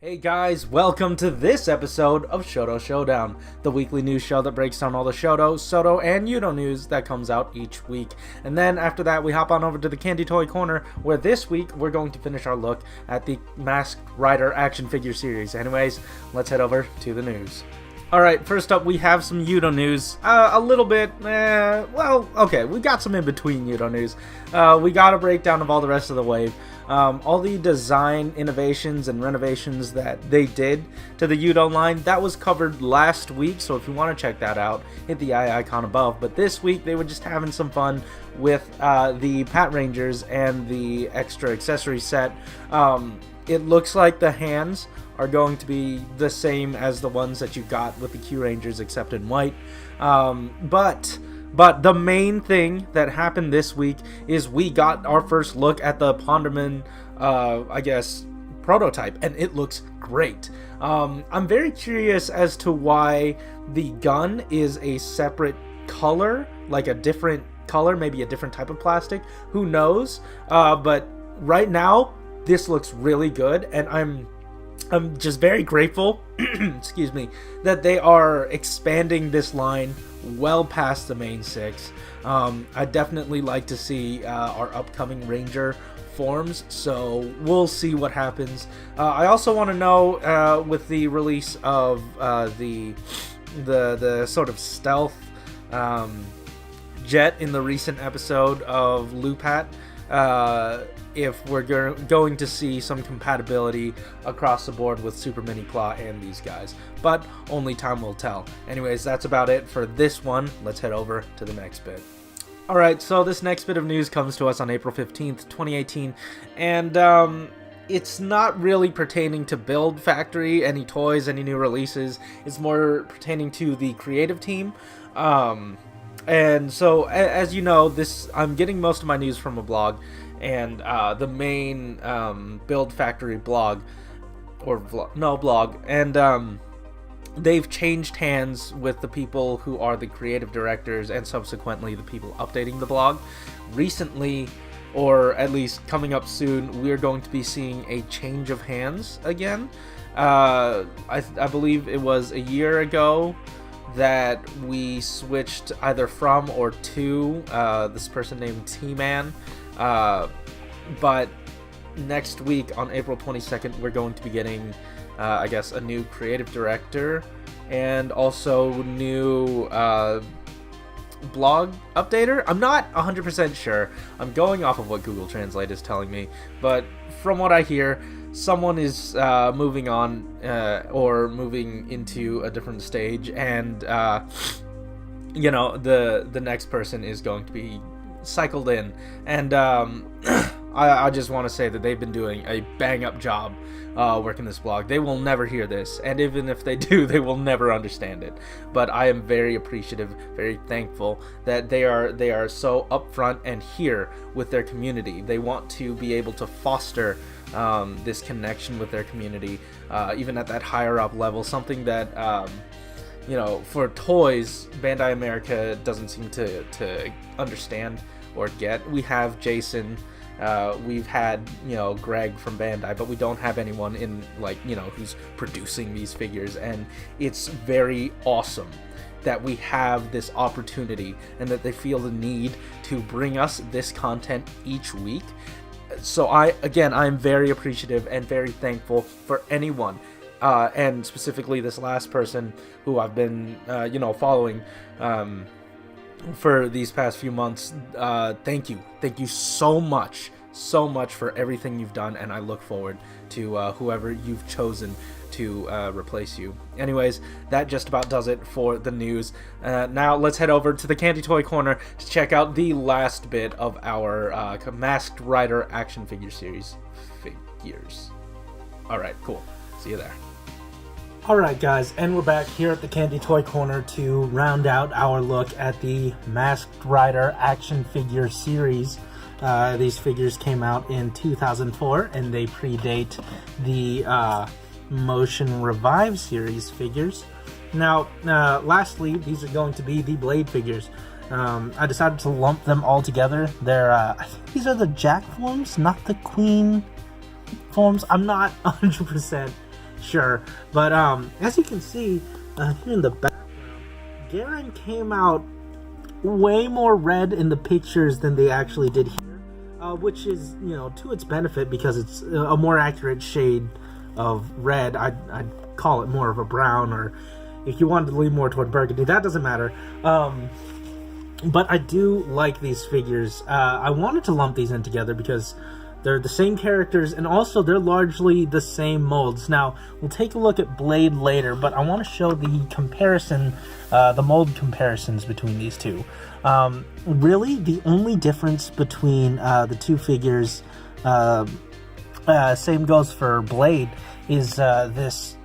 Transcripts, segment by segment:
Hey guys, welcome to this episode of SHODO Showdown, the weekly news show that breaks down all the Shodo, Soto, and Yudo news that comes out each week. And then after that, we hop on over to the Candy Toy Corner, where this week we're going to finish our look at the Masked Rider action figure series. Anyways, let's head over to the news. Alright, first up we have some Yudo news. A little bit, okay, we got some in-between Yudo news. We got a breakdown of all the rest of the wave. All the design innovations and renovations that they did to the Yudo line, that was covered last week, so if you want to check that out, hit the eye icon above. But this week, they were just having some fun with the Pat Rangers and the extra accessory set. It looks like the hands are going to be the same as the ones that you got with the Q Rangers, except in white. But the main thing that happened this week is we got our first look at the Poderman, prototype, and it looks great. I'm very curious as to why the gun is a separate color, like a different color, maybe a different type of plastic. Who knows? But right now, this looks really good, and I'm just very grateful, excuse me, that they are expanding this line well past the main six. I definitely like to see our upcoming Ranger forms, so we'll see what happens. I also want to know, with the release of the sort of stealth jet in the recent episode of Lupat, if we're going to see some compatibility across the board with Super Mini Plot and these guys. But only time will tell. Anyways, that's about it for this one. Let's head over to the next bit. Alright, so this next bit of news comes to us on April 15th, 2018, and it's not really pertaining to Build Factory, any toys, any new releases. It's more pertaining to the creative team. And so, as you know, I'm getting most of my news from a blog, and the main Build Factory blog, and they've changed hands with the people who are the creative directors and subsequently the people updating the blog. Recently, or at least coming up soon, we're going to be seeing a change of hands again. I believe it was a year ago that we switched either from or to this person named T-Man. But next week on April 22nd, we're going to be getting, a new creative director and also new blog updater. I'm not 100% sure. I'm going off of what Google Translate is telling me, but from what I hear, someone is moving on or moving into a different stage, and the next person is going to be cycled in, and I just want to say that they've been doing a bang-up job working this blog. They will never hear this, and even if they do, they will never understand it. But I am very appreciative, very thankful that they are so upfront and here with their community. They want to be able to foster this connection with their community, even at that higher up level, something that for toys, Bandai America doesn't seem to understand or get. We have Jason, we've had Greg from Bandai, but we don't have anyone in who's producing these figures, and it's very awesome that we have this opportunity and that they feel the need to bring us this content each week. So I'm very appreciative and very thankful for anyone, and specifically this last person who I've been, following for these past few months. Thank you so much for everything you've done, and I look forward to whoever you've chosen to replace you. Anyways, that just about does it for the news. Now let's head over to the Candy Toy Corner to check out the last bit of our Masked Rider action figure series figures. Alright, cool. See you there. Alright guys, and we're back here at the Candy Toy Corner to round out our look at the Masked Rider action figure series. These figures came out in 2004, and they predate the Motion Revive series figures. Now, lastly, these are going to be the Blade figures. I decided to lump them all together. I think these are the Jack forms, not the Queen forms. I'm not 100% sure. But as you can see here in the background, Garen came out way more red in the pictures than they actually did here, which is, you know, to its benefit because it's a more accurate shade of red. I'd call it more of a brown, or if you wanted to lean more toward burgundy, that doesn't matter. But I do like these figures. I wanted to lump these in together because they're the same characters, and also they're largely the same molds. Now, we'll take a look at Blade later, but I want to show the comparison, the mold comparisons between these two. Really, the only difference between the two figures, same goes for Blade, is this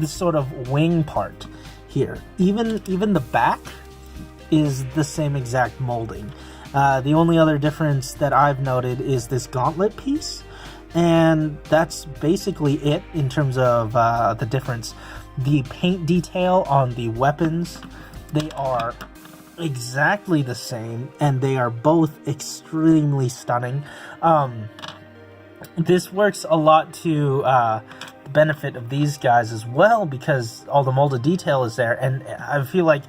sort of wing part here. Even the back is the same exact molding. The only other difference that I've noted is this gauntlet piece, and that's basically it in terms of the difference. The paint detail on the weapons, they are exactly the same, and they are both extremely stunning. This works a lot to the benefit of these guys as well, because all the molded detail is there, and I feel like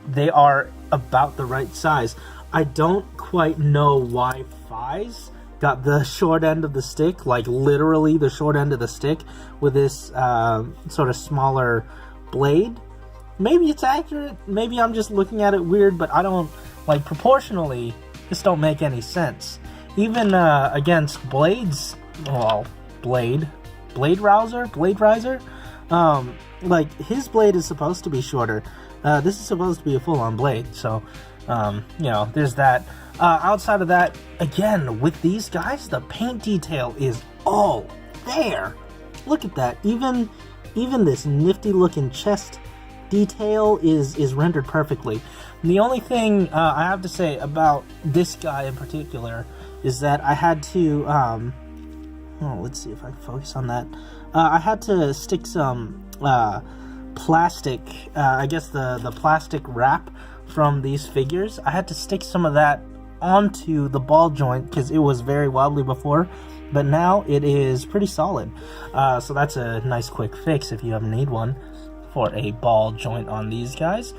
they are about the right size. I don't quite know why Fies got the short end of the stick, like literally the short end of the stick, with this sort of smaller blade. Maybe it's accurate, maybe I'm just looking at it weird, but I don't, like, proportionally, this don't make any sense. Even against Blade's, well, Blade Riser, like, his blade is supposed to be shorter. This is supposed to be a full-on blade, so, you know, there's that. Outside of that, again, with these guys, the paint detail is all there. Look at that. Even this nifty-looking chest detail is rendered perfectly. And the only thing I have to say about this guy in particular is that I had to, let's see if I can focus on that. I had to stick some plastic, I guess the plastic wrap from these figures. I had to stick some of that onto the ball joint because it was very wobbly before, but now it is pretty solid. So that's a nice quick fix if you ever need one for a ball joint on these guys.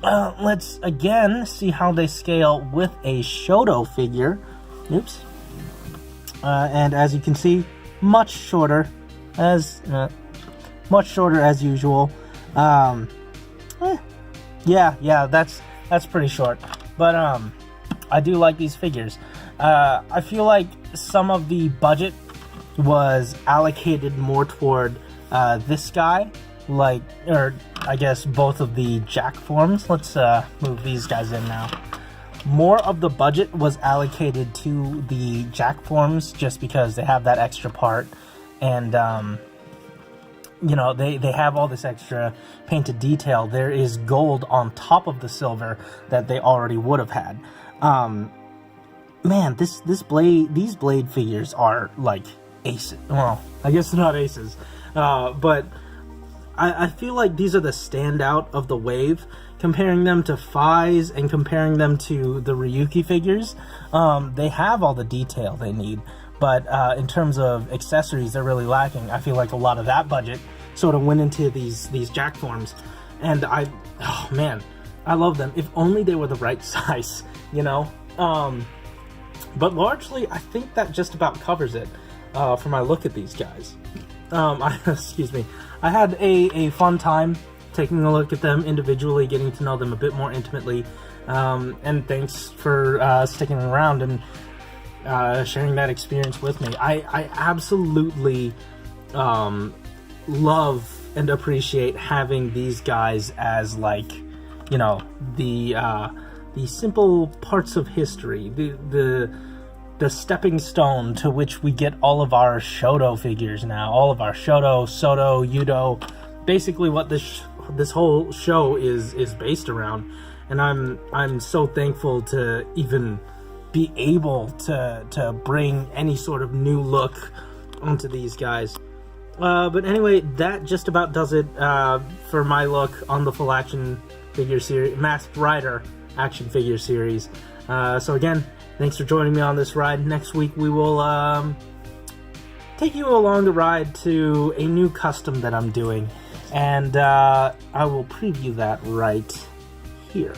Let's again see how they scale with a Shodo figure. Oops. And as you can see, much shorter as usual. Yeah, that's pretty short. But I do like these figures. I feel like some of the budget was allocated more toward this guy, like, or I guess both of the Jack forms. Let's move these guys in now. More of the budget was allocated to the Jack forms just because they have that extra part, and you know, they have all this extra painted detail. There is gold on top of the silver that they already would have had. Man, these blade figures are like aces. Well, I guess they're not aces, but I feel like these are the standout of the wave. Comparing them to Fies and comparing them to the Ryuki figures, they have all the detail they need, but in terms of accessories, they're really lacking. I feel like a lot of that budget sort of went into these Jack forms, and oh man, I love them. If only they were the right size, you know. But largely, I think that just about covers it for my look at these guys. Excuse me. I had a fun time taking a look at them individually, getting to know them a bit more intimately, and thanks for sticking around and sharing that experience with me. I absolutely love and appreciate having these guys as, like, you know, the simple parts of history, the stepping stone to which we get all of our Shodo figures now, all of our Shodo, Soto, Yudo, basically what this whole show is based around. And I'm so thankful to even be able to bring any sort of new look onto these guys. But anyway, that just about does it for my look on the full action figure series, Masked Rider action figure series. So again, thanks for joining me on this ride. Next week we will take you along the ride to a new custom that I'm doing, and I will preview that right here.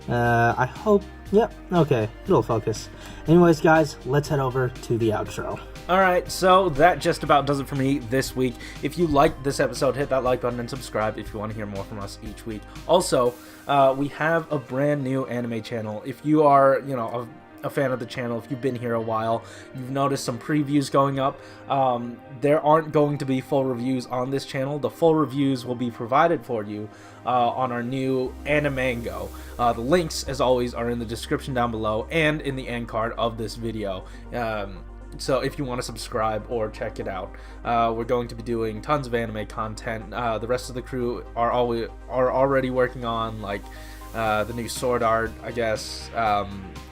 I hope, yep, okay, it'll focus. Anyways, guys, let's head over to the outro. Alright, so that just about does it for me this week. If you liked this episode, hit that like button and subscribe if you want to hear more from us each week. Also, we have a brand new anime channel. If you are, a fan of the channel, if you've been here a while, you've noticed some previews going up. There aren't going to be full reviews on this channel. The full reviews will be provided for you on our new AniMango. The links, as always, are in the description down below and in the end card of this video. So if you want to subscribe or check it out, we're going to be doing tons of anime content. The rest of the crew are already working on the new Sword Art, I guess,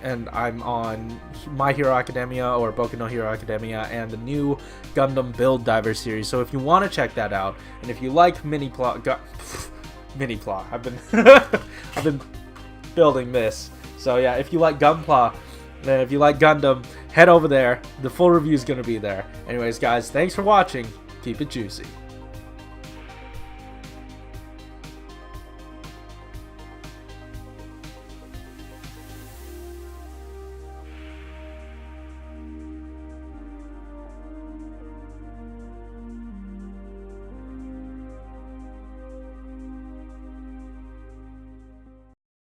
and I'm on My Hero Academia or Boku no Hero Academia and the new Gundam Build Diver series. So if you want to check that out, and if you like mini plot, I've been I've been building this. So yeah, if you like Gunpla, and if you like Gundam, head over there. The full review is going to be there. Anyways, guys, thanks for watching. Keep it juicy.